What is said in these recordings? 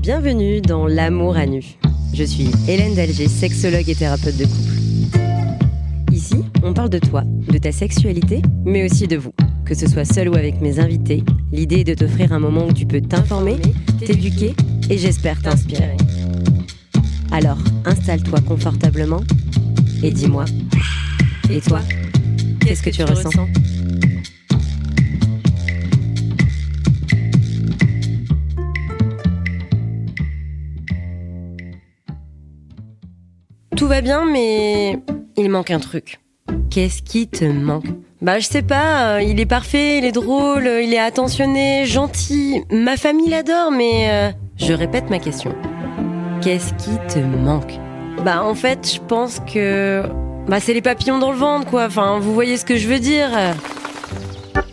Bienvenue dans L'amour à nu. Je suis Hélène Dalger, sexologue et thérapeute de couple. Ici, on parle de toi, de ta sexualité, mais aussi de vous. Que ce soit seul ou avec mes invités, l'idée est de t'offrir un moment où tu peux t'informer, t'éduquer et j'espère t'inspirer. Alors, installe-toi confortablement et dis-moi, et toi, qu'est-ce que tu ressens ? Tout va bien, mais il manque un truc. Qu'est-ce qui te manque ? Je sais pas, il est parfait, il est drôle, il est attentionné, gentil. Ma famille l'adore, mais je répète ma question. Qu'est-ce qui te manque ? En fait, je pense que... c'est les papillons dans le ventre, quoi. Enfin, vous voyez ce que je veux dire ?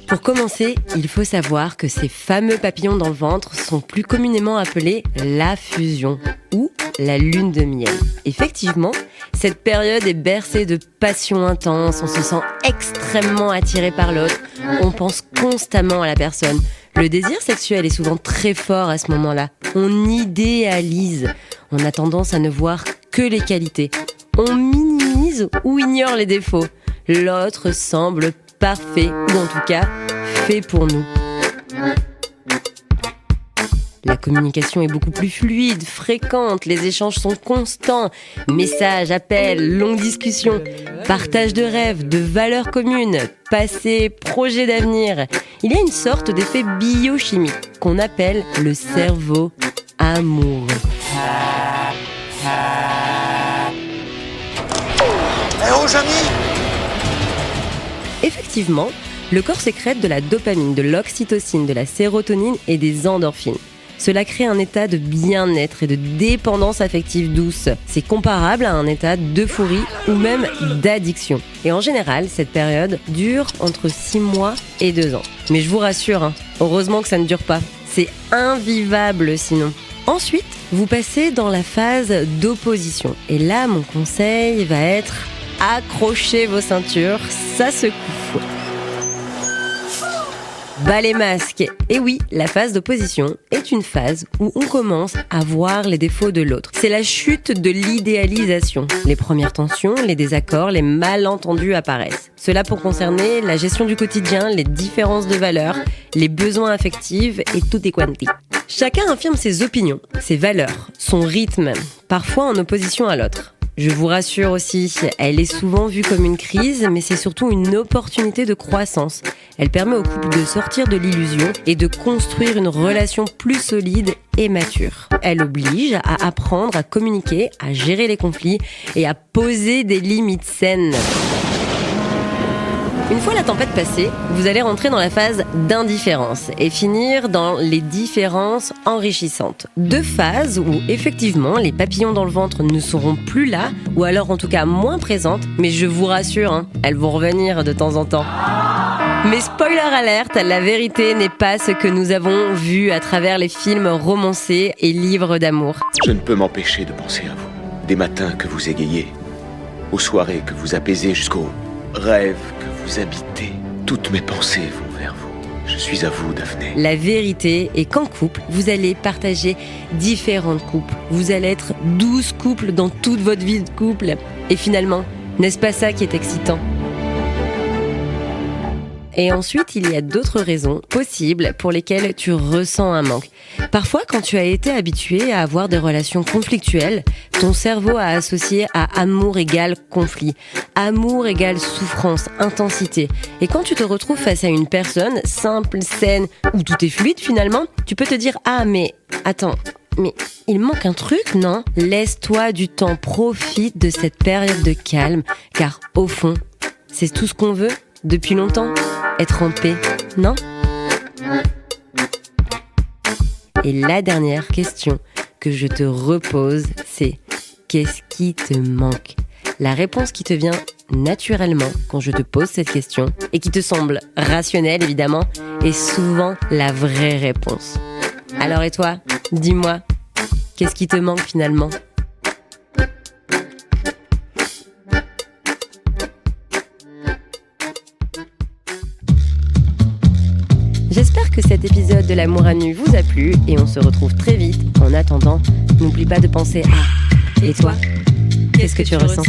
Pour commencer, il faut savoir que ces fameux papillons dans le ventre sont plus communément appelés la fusion ou la lune de miel. Effectivement, cette période est bercée de passion intense, on se sent extrêmement attiré par l'autre, on pense constamment à la personne. Le désir sexuel est souvent très fort à ce moment-là. On idéalise, on a tendance à ne voir que les qualités. On minimise ou ignore les défauts. L'autre semble parfait, ou en tout cas, fait pour nous. La communication est beaucoup plus fluide, fréquente, les échanges sont constants. Messages, appels, longues discussions, partage de rêves, de valeurs communes, passé, projets d'avenir. Il y a une sorte d'effet biochimique qu'on appelle le cerveau amoureux. Jamy ! Effectivement, le corps sécrète de la dopamine, de l'oxytocine, de la sérotonine et des endorphines. Cela crée un état de bien-être et de dépendance affective douce. C'est comparable à un état d'euphorie ou même d'addiction. Et en général, cette période dure entre 6 mois et 2 ans. Mais je vous rassure, heureusement que ça ne dure pas. C'est invivable sinon. Ensuite, vous passez dans la phase d'opposition. Et là, mon conseil va être accrochez vos ceintures, ça secoue. Bas les masques. Et oui, la phase d'opposition est une phase où on commence à voir les défauts de l'autre. C'est la chute de l'idéalisation. Les premières tensions, les désaccords, les malentendus apparaissent. Cela pour concerner la gestion du quotidien, les différences de valeurs, les besoins affectifs et tutti quanti. Chacun affirme ses opinions, ses valeurs, son rythme, parfois en opposition à l'autre. Je vous rassure aussi, elle est souvent vue comme une crise, mais c'est surtout une opportunité de croissance. Elle permet au couple de sortir de l'illusion et de construire une relation plus solide et mature. Elle oblige à apprendre à communiquer, à gérer les conflits et à poser des limites saines. Une fois la tempête passée, vous allez rentrer dans la phase d'indifférence et finir dans les différences enrichissantes. 2 phases où effectivement les papillons dans le ventre ne seront plus là, ou alors en tout cas moins présentes, mais je vous rassure, elles vont revenir de temps en temps. Mais spoiler alerte, la vérité n'est pas ce que nous avons vu à travers les films romancés et livres d'amour. Je ne peux m'empêcher de penser à vous. Des matins que vous égayez, aux soirées que vous apaisez jusqu'aux rêves que vous habitez. Toutes mes pensées vont vers vous. Je suis à vous, Daphné. La vérité est qu'en couple, vous allez partager différents couples. Vous allez être 12 couples dans toute votre vie de couple. Et finalement, n'est-ce pas ça qui est excitant ? Et ensuite, il y a d'autres raisons possibles pour lesquelles tu ressens un manque. Parfois, quand tu as été habitué à avoir des relations conflictuelles, ton cerveau a associé à amour égale conflit, amour égale souffrance, intensité. Et quand tu te retrouves face à une personne simple, saine, où tout est fluide finalement, tu peux te dire « Ah, mais attends, mais il manque un truc, non ?» Laisse-toi du temps, profite de cette période de calme, car au fond, c'est tout ce qu'on veut depuis longtemps. Être en paix, non ? Et la dernière question que je te repose, c'est qu'est-ce qui te manque ? La réponse qui te vient naturellement quand je te pose cette question et qui te semble rationnelle évidemment, est souvent la vraie réponse. Alors et toi, dis-moi, qu'est-ce qui te manque finalement ? J'espère que cet épisode de l'Amour à nu vous a plu et on se retrouve très vite. En attendant, n'oublie pas de penser à... Et toi, qu'est-ce que tu ressens ?